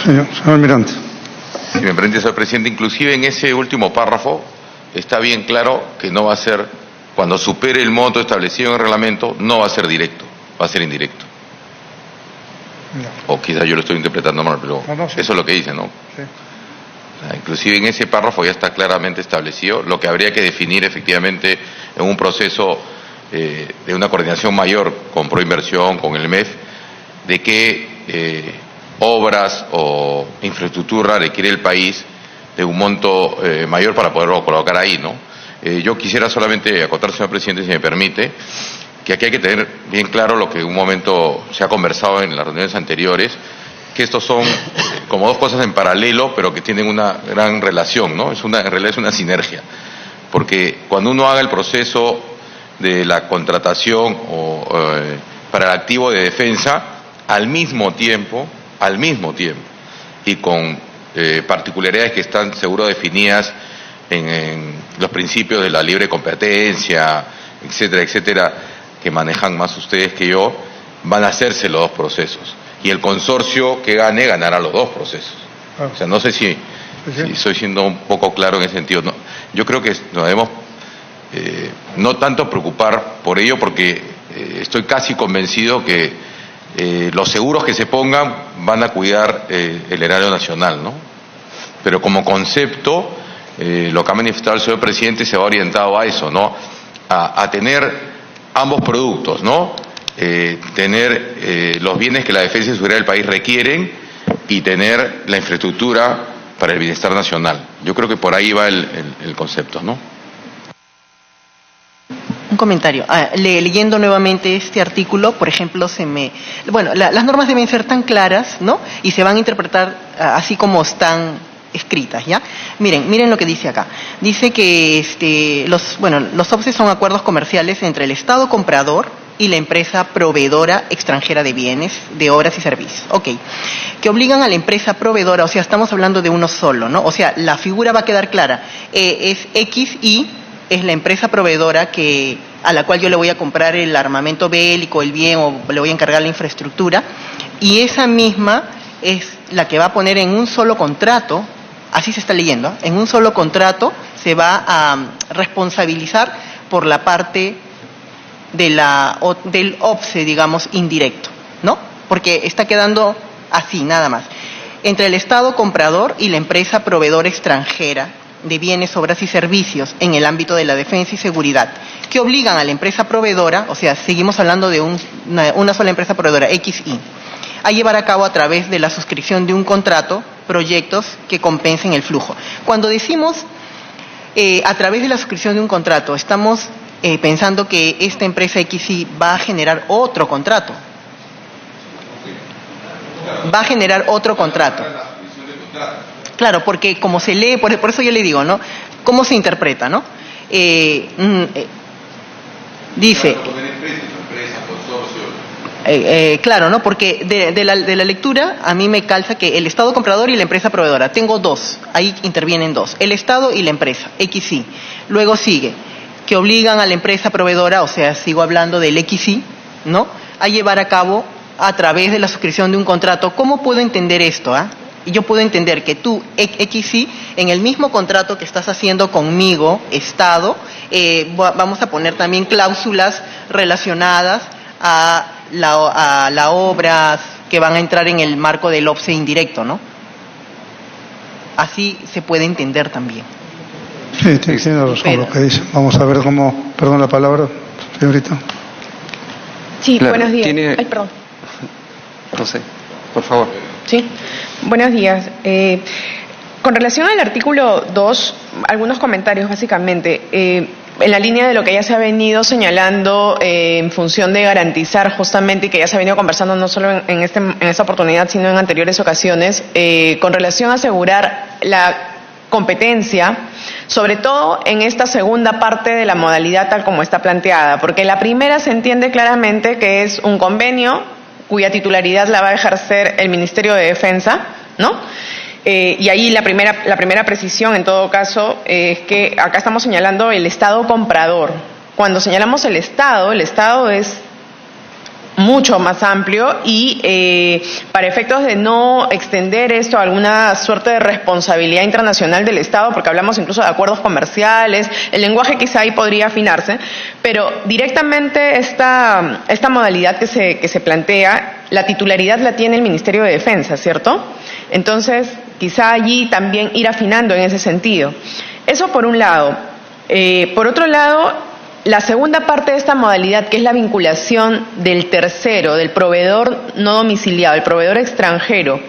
Señor Almirante. Si me permite, señor presidente, inclusive en ese último párrafo está bien claro que no va a ser, cuando supere el monto establecido en el reglamento, no va a ser directo, va a ser indirecto. No. O quizás yo lo estoy interpretando mal, pero sí. Eso es lo que dice, ¿no? Sí. O sea, inclusive en ese párrafo ya está claramente establecido lo que habría que definir efectivamente en un proceso de una coordinación mayor con Proinversión, con el MEF, de qué obras o infraestructura requiere el país de un monto mayor para poderlo colocar ahí, ¿no? Yo quisiera solamente acotar, señor presidente, si me permite, que aquí hay que tener bien claro lo que en un momento se ha conversado en las reuniones anteriores, que estos son como dos cosas en paralelo, pero que tienen una gran relación, ¿no? En realidad es una sinergia, porque cuando uno haga el proceso de la contratación para el activo de defensa, al mismo tiempo, y con particularidades que están seguro definidas en los principios de la libre competencia, etcétera, etcétera, que manejan más ustedes que yo, van a hacerse los dos procesos. Y el consorcio que gane, ganará los dos procesos. O sea, no sé si estoy siendo un poco claro en ese sentido. No, yo creo que nos debemos no tanto preocupar por ello, porque estoy casi convencido que los seguros que se pongan van a cuidar el erario nacional, ¿no? Pero como concepto, lo que ha manifestado el señor presidente se va orientado a eso, ¿no? A tener ambos productos, ¿no? Tener los bienes que la defensa y seguridad del país requieren y tener la infraestructura para el bienestar nacional. Yo creo que por ahí va el concepto, ¿no? Un comentario. Leyendo nuevamente este artículo, por ejemplo, las normas deben ser tan claras, ¿no? Y se van a interpretar así como están escritas, ¿ya? Miren lo que dice acá. Dice que los OPCE son acuerdos comerciales entre el Estado comprador y la empresa proveedora extranjera de bienes, de obras y servicios. Ok. Que obligan a la empresa proveedora, o sea, estamos hablando de uno solo, ¿no? O sea, la figura va a quedar clara. Es XY, es la empresa proveedora a la cual yo le voy a comprar el armamento bélico, el bien, o le voy a encargar la infraestructura, y esa misma es la que va a poner en un solo contrato, así se está leyendo, en un solo contrato se va a responsabilizar por la parte del OPCE, digamos, indirecto, ¿no? Porque está quedando así, nada más. Entre el Estado comprador y la empresa proveedora extranjera de bienes, obras y servicios en el ámbito de la defensa y seguridad, que obligan a la empresa proveedora, o sea, seguimos hablando de una sola empresa proveedora, XY, a llevar a cabo a través de la suscripción de un contrato proyectos que compensen el flujo. Cuando decimos a través de la suscripción de un contrato, estamos pensando que esta empresa XY va a generar otro contrato. Va a generar otro contrato. Claro, porque como se lee, por eso yo le digo, ¿no? ¿Cómo se interpreta, no? Dice... claro, ¿no? Porque de la lectura a mí me calza que el Estado comprador y la empresa proveedora. Tengo dos, ahí intervienen dos. El Estado y la empresa, XY. Luego sigue, que obligan a la empresa proveedora, o sea, sigo hablando del XY, ¿no? A llevar a cabo a través de la suscripción de un contrato. ¿Cómo puedo entender esto, Yo puedo entender que tú, XY, en el mismo contrato que estás haciendo conmigo, Estado, vamos a poner también cláusulas relacionadas a las obras que van a entrar en el marco del OPCE indirecto, ¿no? Así se puede entender también. Sí, tiene razón lo que dice. Vamos a ver cómo... Perdón la palabra, señorita. Sí, claro, buenos días. Ay, perdón. No sé, por favor. Sí, buenos días. Con relación al artículo 2, algunos comentarios básicamente. En la línea de lo que ya se ha venido señalando en función de garantizar justamente, y que ya se ha venido conversando no solo en esta oportunidad, sino en anteriores ocasiones, con relación a asegurar la competencia, sobre todo en esta segunda parte de la modalidad tal como está planteada, porque la primera se entiende claramente que es un convenio cuya titularidad la va a ejercer el Ministerio de Defensa, ¿no? Y ahí la primera precisión, en todo caso, es que acá estamos señalando el Estado comprador. Cuando señalamos el Estado es mucho más amplio y para efectos de no extender esto a alguna suerte de responsabilidad internacional del Estado, porque hablamos incluso de acuerdos comerciales, el lenguaje quizá ahí podría afinarse, pero directamente esta modalidad que se plantea, la titularidad la tiene el Ministerio de Defensa, ¿cierto? Entonces, quizá allí también ir afinando en ese sentido. Eso por un lado. Por otro lado, la segunda parte de esta modalidad, que es la vinculación del tercero, del proveedor no domiciliado, el proveedor extranjero,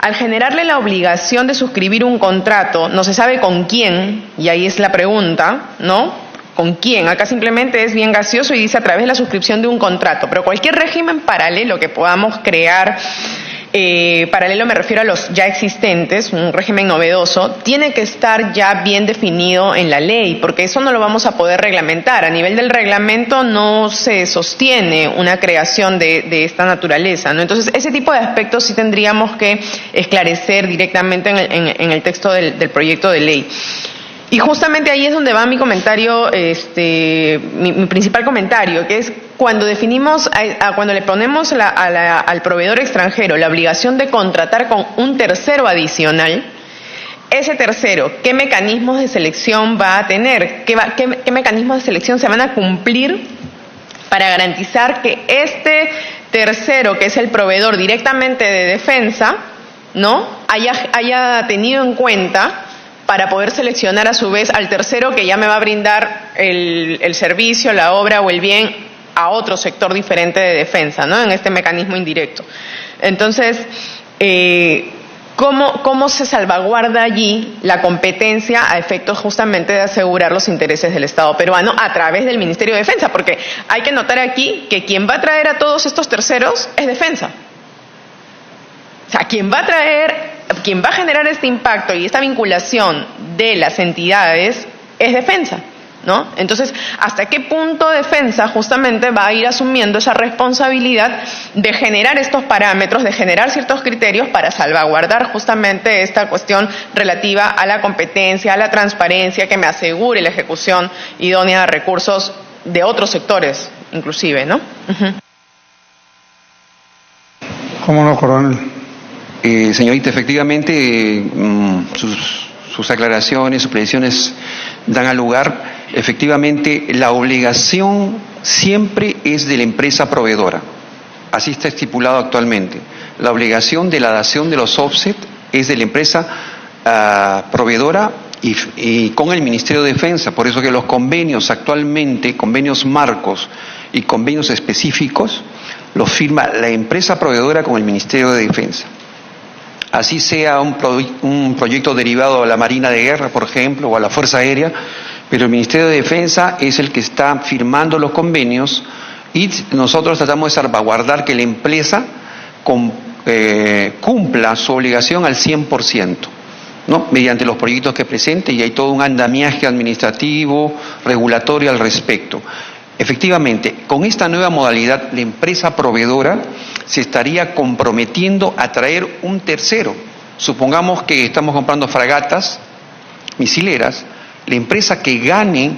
al generarle la obligación de suscribir un contrato, no se sabe con quién, y ahí es la pregunta, ¿no? ¿Con quién? Acá simplemente es bien gaseoso y dice a través de la suscripción de un contrato, pero cualquier régimen paralelo que podamos crear, paralelo me refiero a los ya existentes, un régimen novedoso, tiene que estar ya bien definido en la ley, porque eso no lo vamos a poder reglamentar. A nivel del reglamento no se sostiene una creación de esta naturaleza, ¿no? Entonces, ese tipo de aspectos sí tendríamos que esclarecer directamente en el texto del proyecto de ley. Y justamente ahí es donde va mi comentario, mi principal comentario, que es cuando definimos, cuando le ponemos al proveedor extranjero la obligación de contratar con un tercero adicional, ese tercero, ¿qué mecanismos de selección va a tener? ¿Qué mecanismos de selección se van a cumplir para garantizar que este tercero, que es el proveedor directamente de defensa, ¿no?, haya tenido en cuenta para poder seleccionar a su vez al tercero que ya me va a brindar el servicio, la obra o el bien a otro sector diferente de defensa, ¿no?, en este mecanismo indirecto? Entonces, ¿cómo se salvaguarda allí la competencia a efectos justamente de asegurar los intereses del Estado peruano a través del Ministerio de Defensa? Porque hay que notar aquí que quien va a traer a todos estos terceros es Defensa. O sea, quien va a generar este impacto y esta vinculación de las entidades es Defensa, ¿no? Entonces, ¿hasta qué punto Defensa justamente va a ir asumiendo esa responsabilidad de generar estos parámetros, de generar ciertos criterios para salvaguardar justamente esta cuestión relativa a la competencia, a la transparencia, que me asegure la ejecución idónea de recursos de otros sectores, inclusive, ¿no? ¿Cómo no, coronel? Señorita, efectivamente, sus aclaraciones, sus precisiones dan al lugar. Efectivamente, la obligación siempre es de la empresa proveedora. Así está estipulado actualmente. La obligación de la dación de los offset es de la empresa proveedora y con el Ministerio de Defensa. Por eso que los convenios actualmente, convenios marcos y convenios específicos, los firma la empresa proveedora con el Ministerio de Defensa. Así sea un proyecto derivado a la Marina de Guerra, por ejemplo, o a la Fuerza Aérea, pero el Ministerio de Defensa es el que está firmando los convenios y nosotros tratamos de salvaguardar que la empresa cumpla su obligación al 100%, ¿no?, mediante los proyectos que presente, y hay todo un andamiaje administrativo, regulatorio al respecto. Efectivamente, con esta nueva modalidad, la empresa proveedora se estaría comprometiendo a traer un tercero. Supongamos que estamos comprando fragatas misileras, la empresa que gane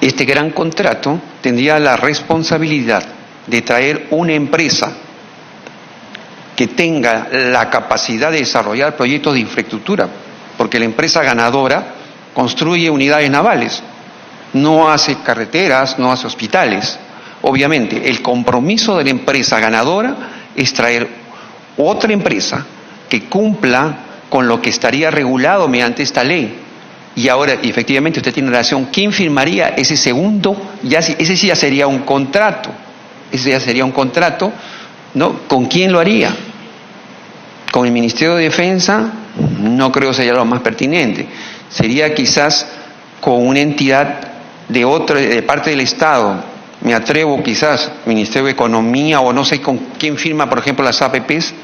este gran contrato tendría la responsabilidad de traer una empresa que tenga la capacidad de desarrollar proyectos de infraestructura, porque la empresa ganadora construye unidades navales, no hace carreteras, no hace hospitales. Obviamente, el compromiso de la empresa ganadora es traer otra empresa que cumpla con lo que estaría regulado mediante esta ley. Y ahora, efectivamente, usted tiene razón. ¿Quién firmaría ese segundo? Ese sí ya sería un contrato. Ese ya sería un contrato, ¿no? ¿Con quién lo haría? Con el Ministerio de Defensa, no creo sería lo más pertinente. Sería quizás con una entidad de parte del Estado. Me atrevo quizás, Ministerio de Economía, o no sé con quién firma, por ejemplo, las APPs,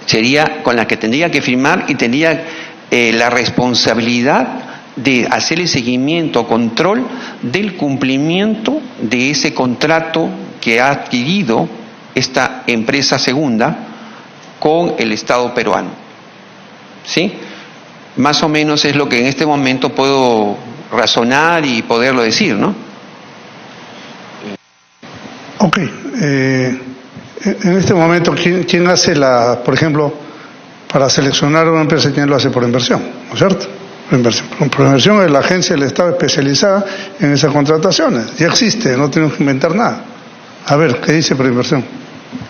sería con la que tendría que firmar y tendría la responsabilidad de hacer el seguimiento, control del cumplimiento de ese contrato que ha adquirido esta empresa segunda con el Estado peruano. ¿Sí? Más o menos es lo que en este momento puedo razonar y poderlo decir, ¿no? Ok. En este momento, ¿quién hace por ejemplo, para seleccionar una empresa, quién lo hace por inversión? ¿No es cierto? Por inversión es la agencia del Estado especializada en esas contrataciones. Ya existe, no tenemos que inventar nada. A ver, ¿qué dice por inversión?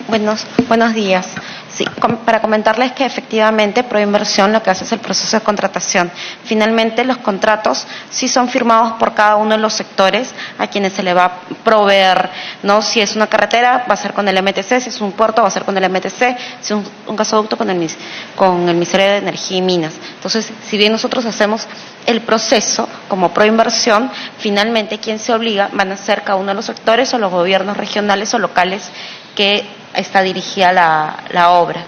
Buenos días. Sí, para comentarles que efectivamente Proinversión lo que hace es el proceso de contratación. Finalmente los contratos sí son firmados por cada uno de los sectores a quienes se le va a proveer, ¿no? Si es una carretera va a ser con el MTC, si es un puerto va a ser con el MTC, si es un gasoducto con el Ministerio de Energía y Minas. Entonces, si bien nosotros hacemos el proceso como Proinversión, finalmente quien se obliga van a ser cada uno de los sectores o los gobiernos regionales o locales que está dirigida la obra.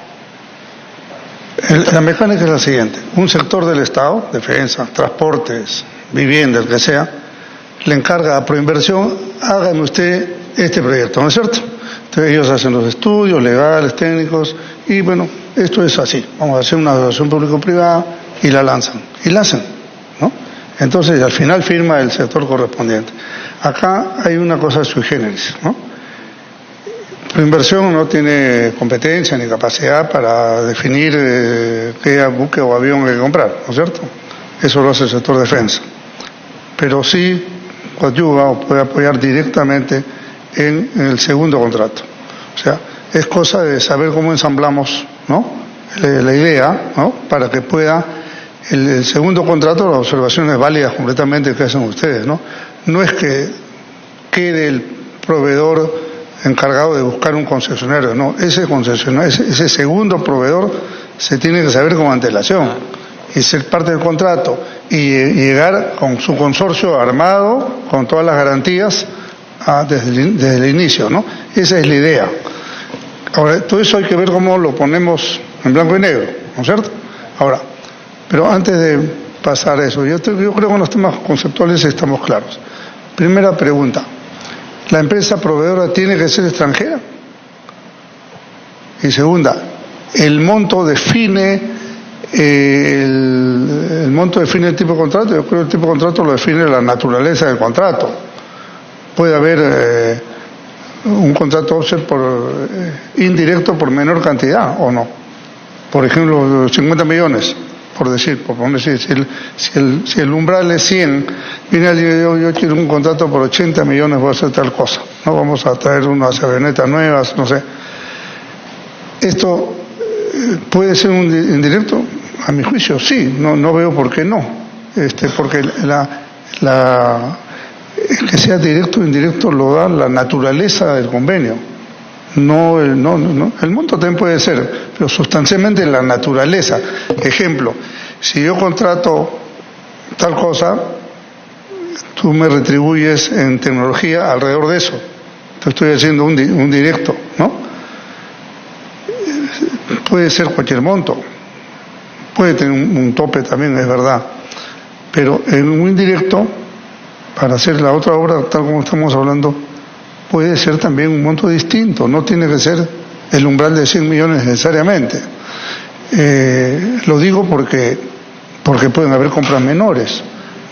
La mecánica es la siguiente: un sector del Estado, defensa, transportes, vivienda, el que sea, le encarga a Proinversión, hágame usted este proyecto, ¿no es cierto? Entonces ellos hacen los estudios legales, técnicos, y bueno, esto es así, vamos a hacer una asociación público-privada y la lanzan, y la hacen, ¿no? Entonces al final firma el sector correspondiente. Acá hay una cosa sui generis, ¿no? Proinversión no tiene competencia ni capacidad para definir qué buque o avión hay que comprar, ¿no es cierto? Eso lo hace el sector defensa. Pero sí coadyuva o puede apoyar directamente en el segundo contrato. O sea, es cosa de saber cómo ensamblamos, ¿no?, la idea, ¿no?, para que pueda el segundo contrato, las observaciones válidas completamente que hacen ustedes, ¿no? No es que quede el proveedor encargado de buscar un concesionario, no, ese segundo proveedor se tiene que saber con antelación y ser parte del contrato y llegar con su consorcio armado con todas las garantías desde el inicio, ¿no? Esa es la idea. Ahora, todo eso hay que ver cómo lo ponemos en blanco y negro, ¿no es cierto? Ahora, pero antes de pasar a eso, yo creo que en los temas conceptuales estamos claros. Primera pregunta: ¿la empresa proveedora tiene que ser extranjera? Y segunda, ¿el monto define el tipo de contrato? Yo creo que el tipo de contrato lo define la naturaleza del contrato. Puede haber un contrato offset indirecto por menor cantidad, ¿o no? Por ejemplo, 50 millones, por poner, si el umbral es 100, viene alguien, yo quiero un contrato por 80 millones, voy a hacer tal cosa, no vamos a traer unas avionetas nuevas, no sé. ¿Esto puede ser un indirecto? A mi juicio sí, no veo por qué no, porque que sea directo o indirecto lo da la naturaleza del convenio. El monto también puede ser, pero sustancialmente la naturaleza. Ejemplo, si yo contrato tal cosa, tú me retribuyes en tecnología alrededor de eso. Te estoy haciendo un directo, ¿no? Puede ser cualquier monto, puede tener un tope también, es verdad, pero en un indirecto, para hacer la otra obra tal como estamos hablando, puede ser también un monto distinto, no tiene que ser el umbral de 100 millones necesariamente. Lo digo porque pueden haber compras menores,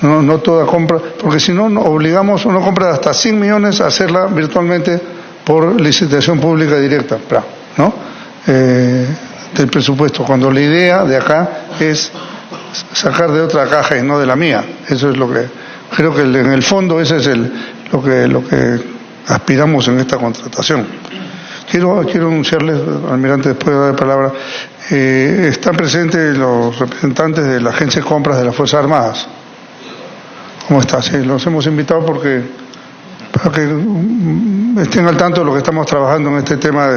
no toda compra, porque si no obligamos a una compra de hasta 100 millones a hacerla virtualmente por licitación pública directa, ¿no? Del presupuesto, cuando la idea de acá es sacar de otra caja y no de la mía. Eso es lo que creo que en el fondo ese es lo que aspiramos en esta contratación. Quiero anunciarles, almirante, después de dar la palabra, están presentes los representantes de la Agencia de Compras de las Fuerzas Armadas. ¿Cómo está? Sí, los hemos invitado para que estén al tanto de lo que estamos trabajando en este tema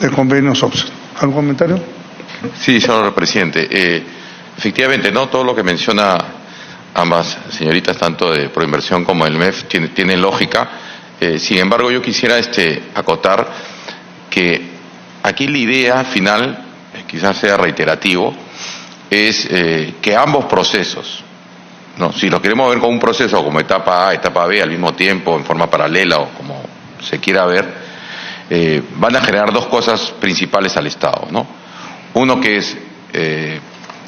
de convenios offset. ¿Algún comentario? Sí, señor presidente. Efectivamente, no todo lo que menciona ambas señoritas, tanto de Proinversión como del MEF, tiene lógica. Sin embargo, yo quisiera acotar que aquí la idea final, quizás sea reiterativo, es que ambos procesos, ¿no?, si lo queremos ver como un proceso, como etapa A, etapa B, al mismo tiempo, en forma paralela o como se quiera ver, van a generar dos cosas principales al Estado, ¿no? Uno que es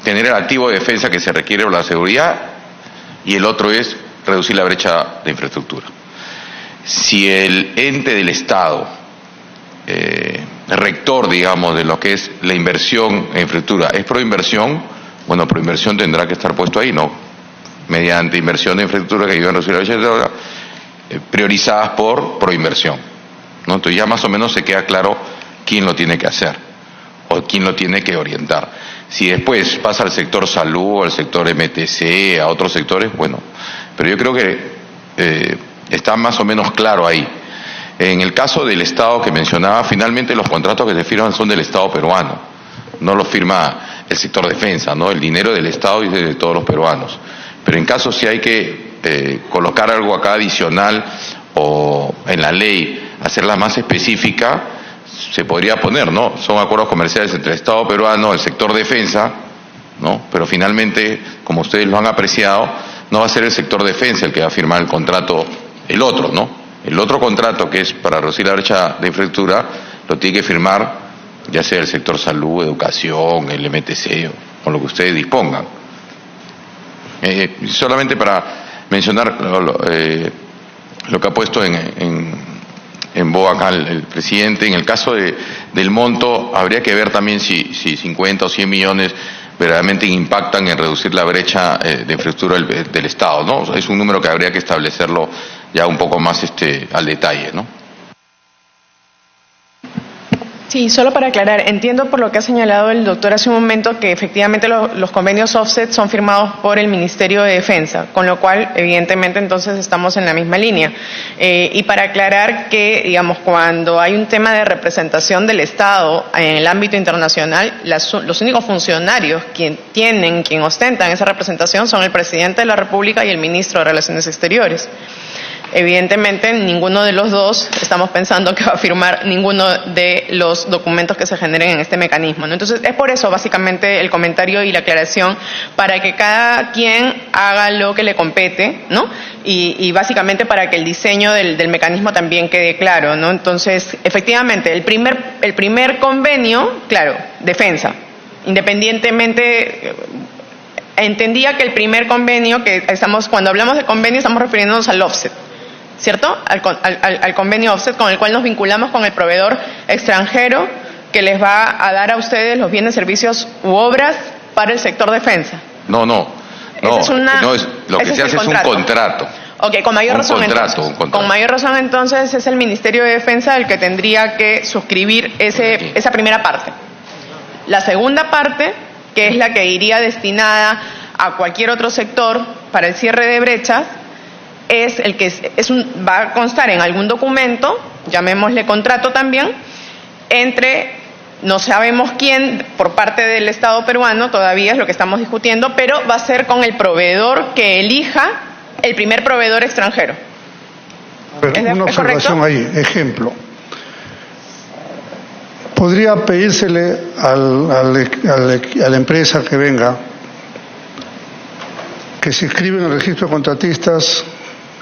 tener el activo de defensa que se requiere por la seguridad, y el otro es reducir la brecha de infraestructura. si el ente del Estado, rector, digamos, de lo que es la inversión en infraestructura, es Proinversión, bueno, Proinversión tendrá que estar puesto ahí, ¿no? Mediante inversión de infraestructura que ayuda a reducir la brecha, priorizadas por Proinversión, ¿no? Entonces ya más o menos se queda claro quién lo tiene que hacer o quién lo tiene que orientar. Si después pasa al sector salud, al sector MTC, a otros sectores, bueno, pero yo creo que está más o menos claro ahí. En el caso del Estado que mencionaba, finalmente los contratos que se firman son del Estado peruano, no los firma el sector defensa, ¿no? El dinero del Estado y de todos los peruanos. Pero en caso si hay que colocar algo acá adicional o en la ley hacerla más específica, se podría poner, ¿no? Son acuerdos comerciales entre el Estado peruano, el sector defensa, ¿no? Pero finalmente, como ustedes lo han apreciado, no va a ser el sector defensa el que va a firmar el contrato, el otro, ¿no? El otro contrato que es para reducir la brecha de infraestructura lo tiene que firmar ya sea el sector salud, educación, el MTC o lo que ustedes dispongan. Solamente para mencionar lo que ha puesto en boga acá el presidente, en el caso del monto, habría que ver también si 50 o 100 millones verdaderamente impactan en reducir la brecha de infraestructura del Estado, ¿no? Es un número que habría que establecerlo ya un poco más al detalle, ¿no? Sí, solo para aclarar, entiendo por lo que ha señalado el doctor hace un momento que efectivamente los convenios offset son firmados por el Ministerio de Defensa, con lo cual evidentemente entonces estamos en la misma línea. Y para aclarar que, digamos, cuando hay un tema de representación del Estado en el ámbito internacional, los únicos funcionarios quien ostentan esa representación son el Presidente de la República y el Ministro de Relaciones Exteriores. Evidentemente, ninguno de los dos estamos pensando que va a firmar ninguno de los documentos que se generen en este mecanismo, ¿no? Entonces, es por eso básicamente el comentario y la aclaración, para que cada quien haga lo que le compete, ¿no? Y básicamente para que el diseño del mecanismo también quede claro, ¿no? Entonces, efectivamente, el primer convenio, claro, defensa, independientemente. Entendía que el primer convenio cuando hablamos de convenio estamos refiriéndonos al offset, ¿cierto? Al convenio offset con el cual nos vinculamos con el proveedor extranjero que les va a dar a ustedes los bienes, servicios u obras para el sector defensa. No, lo que se hace es un contrato. Ok, con mayor razón entonces. Con mayor razón entonces es el Ministerio de Defensa el que tendría que suscribir esa primera parte. La segunda parte, que es la que iría destinada a cualquier otro sector para el cierre de brechas, es el que va a constar en algún documento, llamémosle contrato también, entre no sabemos quién, por parte del Estado peruano, todavía es lo que estamos discutiendo, pero va a ser con el proveedor que elija el primer proveedor extranjero. Una observación ahí, ejemplo. Podría pedírsele a la empresa que venga que se inscriba en el registro de contratistas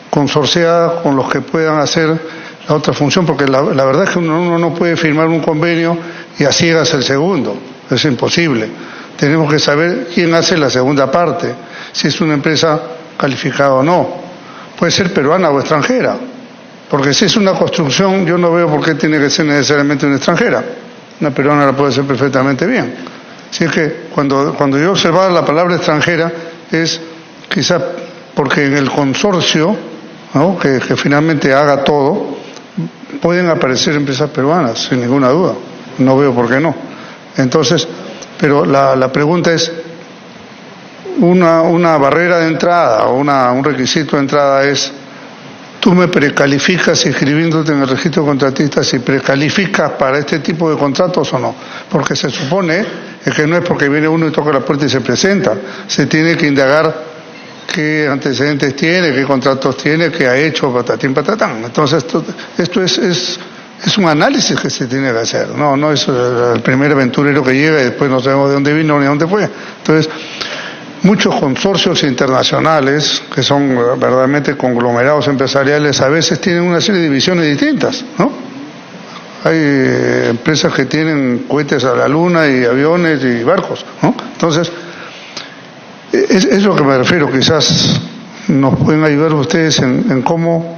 consorciada con los que puedan hacer la otra función, porque la verdad es que uno no puede firmar un convenio y a ciegas el segundo, es imposible. Tenemos que saber quién hace la segunda parte, si es una empresa calificada o no. Puede ser peruana o extranjera, porque si es una construcción yo no veo por qué tiene que ser necesariamente una extranjera. Una peruana la puede hacer perfectamente bien. Así es que cuando yo observaba la palabra extranjera es quizá porque en el consorcio, ¿no?, que finalmente haga todo, pueden aparecer empresas peruanas, sin ninguna duda. No veo por qué no. Entonces, pero la pregunta es, una barrera de entrada o un requisito de entrada es: tú me precalificas inscribiéndote en el registro de contratistas y precalificas para este tipo de contratos o no. Porque se supone que no es porque viene uno y toca la puerta y se presenta. Se tiene que indagar qué antecedentes tiene, qué contratos tiene, qué ha hecho, patatín, patatán. Entonces, esto es un análisis que se tiene que hacer. No es el primer aventurero que llega y después no sabemos de dónde vino ni a dónde fue. Entonces, muchos consorcios internacionales, que son verdaderamente conglomerados empresariales, a veces tienen una serie de divisiones distintas, ¿no? Hay empresas que tienen cohetes a la luna y aviones y barcos, ¿no? Entonces, es lo que me refiero. Quizás nos pueden ayudar ustedes en cómo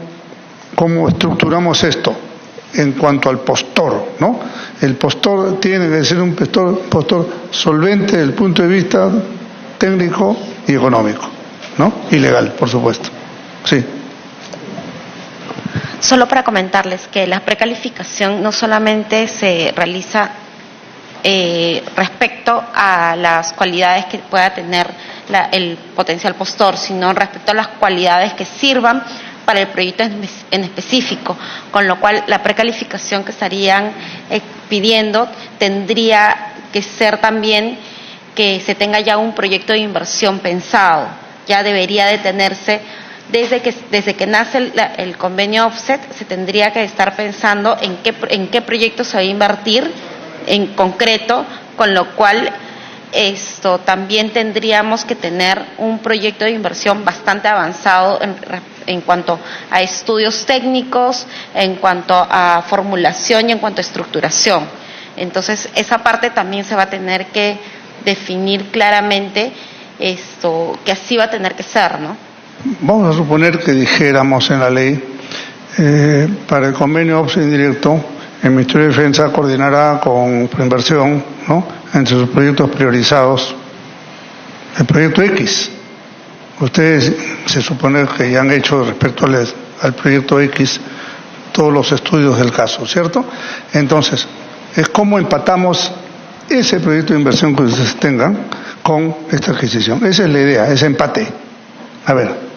cómo estructuramos esto en cuanto al postor, ¿no? El postor tiene que ser un postor solvente desde el punto de vista técnico y económico, ¿no? Y legal, por supuesto. Sí. Solo para comentarles que la precalificación no solamente se realiza respecto a las cualidades que pueda tener el potencial postor, sino respecto a las cualidades que sirvan para el proyecto en específico, con lo cual la precalificación que estarían pidiendo tendría que ser también que se tenga ya un proyecto de inversión pensado, ya debería de tenerse. Desde que nace el convenio offset, se tendría que estar pensando en qué proyecto se va a invertir en concreto, con lo cual también tendríamos que tener un proyecto de inversión bastante avanzado en cuanto a estudios técnicos, en cuanto a formulación y en cuanto a estructuración. Entonces, esa parte también se va a tener que definir claramente que así va a tener que ser, ¿no? Vamos a suponer que dijéramos en la ley, para el convenio offset indirecto, el Ministerio de Defensa coordinará con Proinversión, ¿no?, entre sus proyectos priorizados, el proyecto X. Ustedes se supone que ya han hecho respecto al proyecto X todos los estudios del caso, ¿cierto? Entonces, es como empatamos ese proyecto de inversión que ustedes tengan con esta adquisición. Esa es la idea, ese empate. A ver.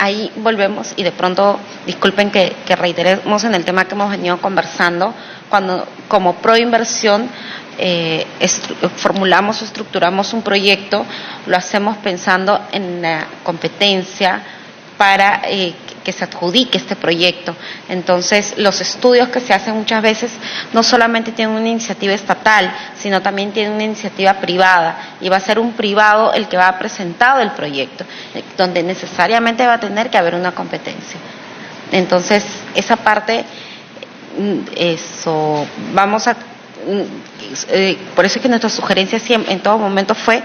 Ahí volvemos y de pronto, disculpen que reiteremos en el tema que hemos venido conversando, cuando como Proinversión formulamos o estructuramos un proyecto, lo hacemos pensando en la competencia para que se adjudique este proyecto. Entonces, los estudios que se hacen muchas veces no solamente tienen una iniciativa estatal, sino también tienen una iniciativa privada, y va a ser un privado el que va a presentar el proyecto, donde necesariamente va a tener que haber una competencia. Entonces, esa parte, por eso es que nuestra sugerencia siempre, en todo momento fue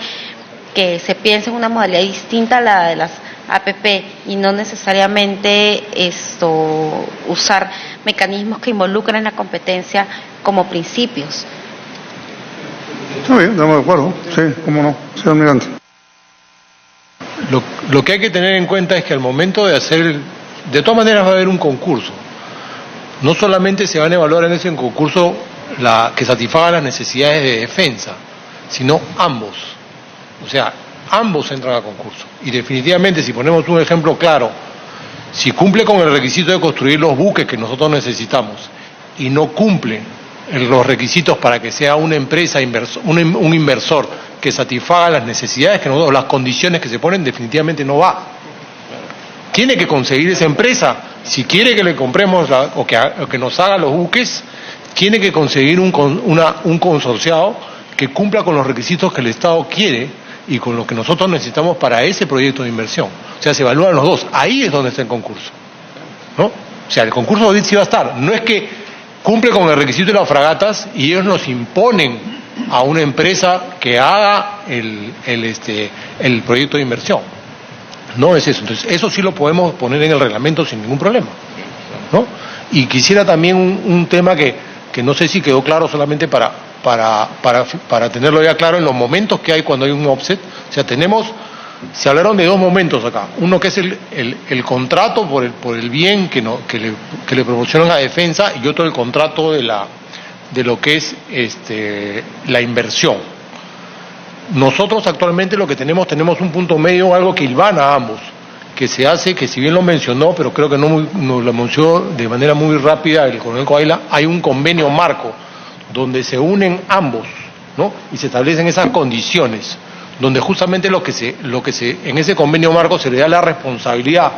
que se piense en una modalidad distinta a la de las APP y no necesariamente usar mecanismos que involucren la competencia como principios. Está bien, estamos de acuerdo. Sí, cómo no, señor almirante. Lo que hay que tener en cuenta es que al momento de hacer, de todas maneras va a haber un concurso. No solamente se van a evaluar en ese concurso que satisfaga las necesidades de defensa, sino ambos. O sea, ambos entran a concurso. Y definitivamente, si ponemos un ejemplo claro, si cumple con el requisito de construir los buques que nosotros necesitamos y no cumple los requisitos para que sea una empresa, un inversor que satisfaga las necesidades que nosotros, las condiciones que se ponen, definitivamente no va. Tiene que conseguir esa empresa, si quiere que le compremos o que nos haga los buques, tiene que conseguir un consorciado que cumpla con los requisitos que el Estado quiere y con lo que nosotros necesitamos para ese proyecto de inversión. O sea, se evalúan los dos. Ahí es donde está el concurso, ¿no? O sea, el concurso sí va a estar. No es que cumple con el requisito de las fragatas y ellos nos imponen a una empresa que haga el proyecto de inversión. No es eso. Entonces, eso sí lo podemos poner en el reglamento sin ningún problema, ¿no? Y quisiera también un tema que no sé si quedó claro, solamente para tenerlo ya claro en los momentos que hay cuando hay un offset. O sea, se hablaron de dos momentos acá. Uno que es el contrato por el bien que le proporcionan a defensa, y otro el contrato de lo que es la inversión. Nosotros actualmente lo que tenemos un punto medio, algo que hilvana a ambos, que se hace, que si bien lo mencionó, pero creo que no lo mencionó de manera muy rápida el coronel Coaila, hay un convenio marco donde se unen ambos, ¿no? Y se establecen esas condiciones, donde justamente en ese convenio marco se le da la responsabilidad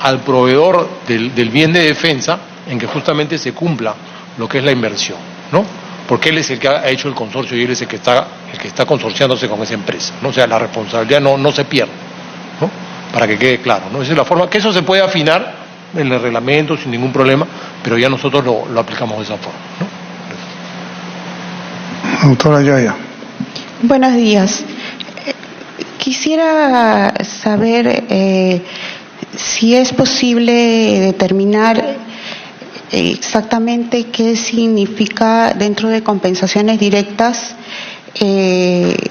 al proveedor del bien de defensa en que justamente se cumpla lo que es la inversión, ¿no? Porque él es el que ha hecho el consorcio y él es el que está consorciándose con esa empresa, ¿no? O sea, la responsabilidad no se pierde, ¿no? Para que quede claro, ¿no? Esa es la forma, que eso se puede afinar en el reglamento sin ningún problema, pero ya nosotros lo aplicamos de esa forma, ¿no? Doctora Yaya. Buenos días. Quisiera saber si es posible determinar exactamente qué significa dentro de compensaciones directas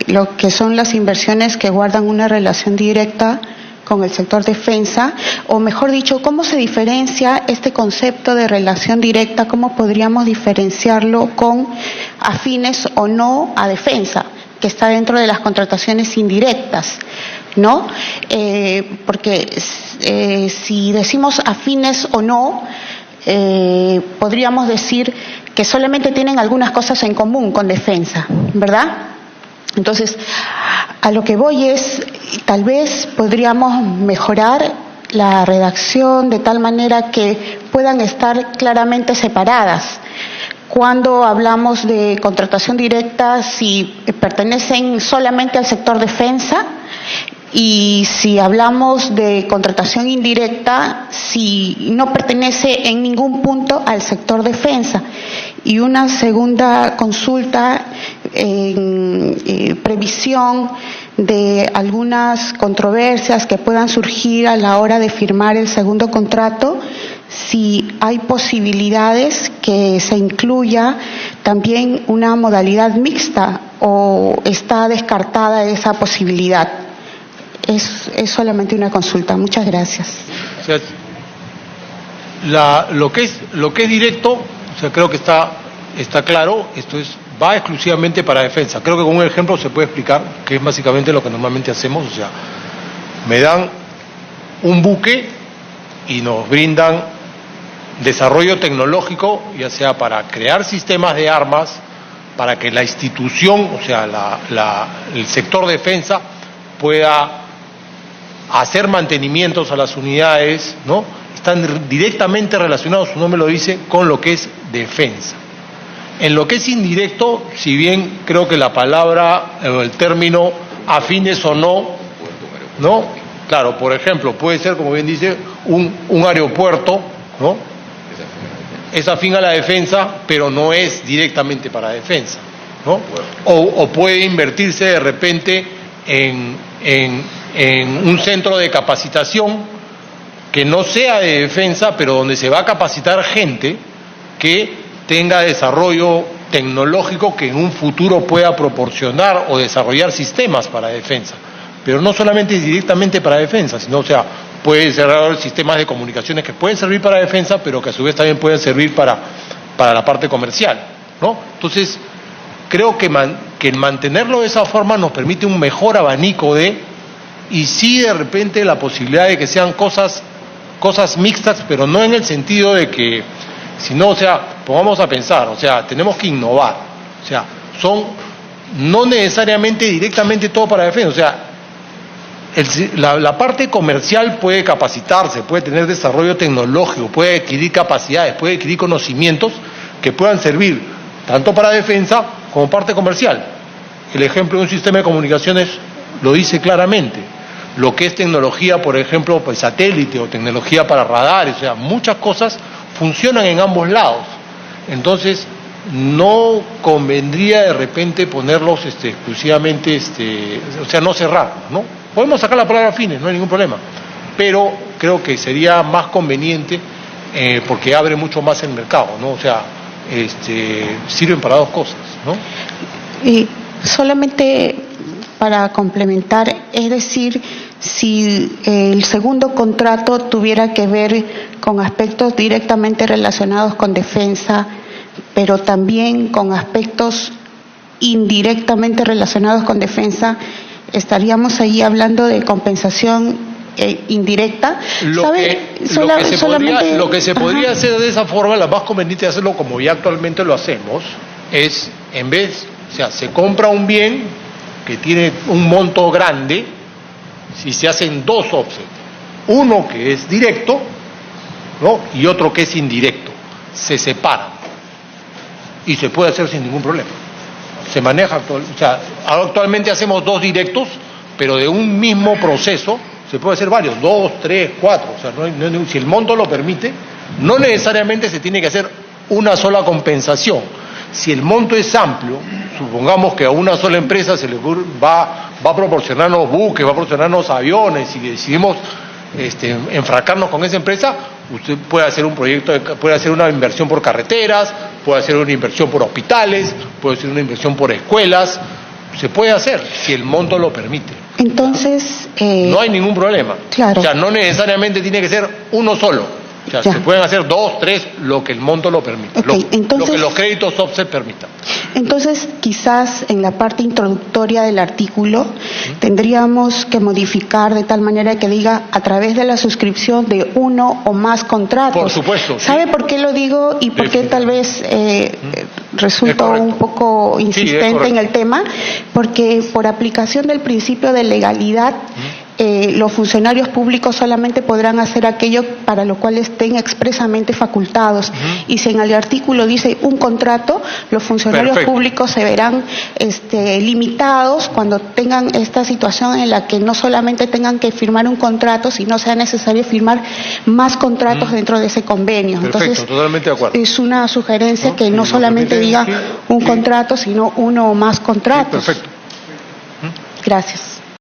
lo que son las inversiones que guardan una relación directa con el sector defensa, o mejor dicho, cómo se diferencia este concepto de relación directa, cómo podríamos diferenciarlo con afines o no a defensa, que está dentro de las contrataciones indirectas, ¿no? Porque si decimos afines o no, podríamos decir que solamente tienen algunas cosas en común con defensa, ¿verdad? Entonces, a lo que voy es, tal vez podríamos mejorar la redacción de tal manera que puedan estar claramente separadas. Cuando hablamos de contratación directa, si pertenecen solamente al sector defensa, y si hablamos de contratación indirecta, si no pertenece en ningún punto al sector defensa. Y una segunda consulta en previsión de algunas controversias que puedan surgir a la hora de firmar el segundo contrato, si hay posibilidades que se incluya también una modalidad mixta o está descartada esa posibilidad. Es solamente una consulta. Muchas gracias. O sea, lo que es directo, o sea, creo que está claro. Esto va exclusivamente para defensa. Creo que con un ejemplo se puede explicar, que es básicamente lo que normalmente hacemos. O sea, me dan un buque y nos brindan desarrollo tecnológico, ya sea para crear sistemas de armas, para que la institución, o sea, el sector defensa pueda hacer mantenimientos a las unidades, ¿no? Están directamente relacionados, su nombre lo dice, con lo que es defensa. En lo que es indirecto, si bien creo que la palabra, el término afines o no, ¿no? Claro, por ejemplo, puede ser, como bien dice, un aeropuerto, ¿no? Es afín a la defensa, pero no es directamente para defensa, ¿no? O puede invertirse de repente en un centro de capacitación que no sea de defensa, pero donde se va a capacitar gente que tenga desarrollo tecnológico que en un futuro pueda proporcionar o desarrollar sistemas para defensa. Pero no solamente directamente para defensa, sino, o sea, puede ser sistemas de comunicaciones que pueden servir para defensa, pero que a su vez también pueden servir para la parte comercial, ¿no? Entonces, creo que mantenerlo de esa forma nos permite un mejor abanico y sí de repente la posibilidad de que sean cosas mixtas, pero no en el sentido de que, sino, o sea, pongamos a pensar, o sea, tenemos que innovar, o sea, son no necesariamente directamente todo para defensa, o sea, la parte comercial puede capacitarse, puede tener desarrollo tecnológico, puede adquirir capacidades, puede adquirir conocimientos que puedan servir tanto para defensa como parte comercial. El ejemplo de un sistema de comunicaciones lo dice claramente. Lo que es tecnología, por ejemplo, pues satélite o tecnología para radares, o sea, muchas cosas funcionan en ambos lados. Entonces, no convendría de repente ponerlos exclusivamente, o sea, no cerrar, ¿no? Podemos sacar la palabra fines, no hay ningún problema, pero creo que sería más conveniente porque abre mucho más el mercado, ¿no? O sea, sirven para dos cosas, ¿no? Y solamente para complementar, es decir, si el segundo contrato tuviera que ver con aspectos directamente relacionados con defensa, pero también con aspectos indirectamente relacionados con defensa, estaríamos ahí hablando de compensación indirecta. Lo que se podría hacer de esa forma, la más conveniente de hacerlo como ya actualmente lo hacemos, es en vez, o sea, se compra un bien que tiene un monto grande, si se hacen dos offsets, uno que es directo, ¿no? Y otro que es indirecto, se separan y se puede hacer sin ningún problema. Se maneja, o sea, actualmente hacemos dos directos, pero de un mismo proceso se puede hacer varios, 2, 3, 4, o sea, si el monto lo permite, no necesariamente se tiene que hacer una sola compensación. Si el monto es amplio, supongamos que a una sola empresa se le va a proporcionarnos buques, va a proporcionarnos aviones, y decidimos enfrascarnos con esa empresa, usted puede hacer un proyecto, puede hacer una inversión por carreteras, puede hacer una inversión por hospitales, puede hacer una inversión por escuelas, se puede hacer si el monto lo permite. Entonces... no hay ningún problema. Claro. O sea, no necesariamente tiene que ser uno solo. O sea, se pueden hacer 2, 3, lo que el monto lo permita, lo que los créditos offset permitan. Entonces, quizás en la parte introductoria del artículo tendríamos que modificar de tal manera que diga a través de la suscripción de uno o más contratos. Por supuesto. ¿Sabe por qué lo digo y por qué tal vez resulto un poco insistente en el tema? Porque por aplicación del principio de legalidad, los funcionarios públicos solamente podrán hacer aquello para lo cual estén expresamente facultados. Y si en el artículo dice un contrato, los funcionarios públicos se verán limitados cuando tengan esta situación en la que no solamente tengan que firmar un contrato, sino sea necesario firmar más contratos dentro de ese convenio. Entonces, totalmente de acuerdo. Es una sugerencia que no solamente diga un contrato, sino uno o más contratos. Perfecto. Gracias.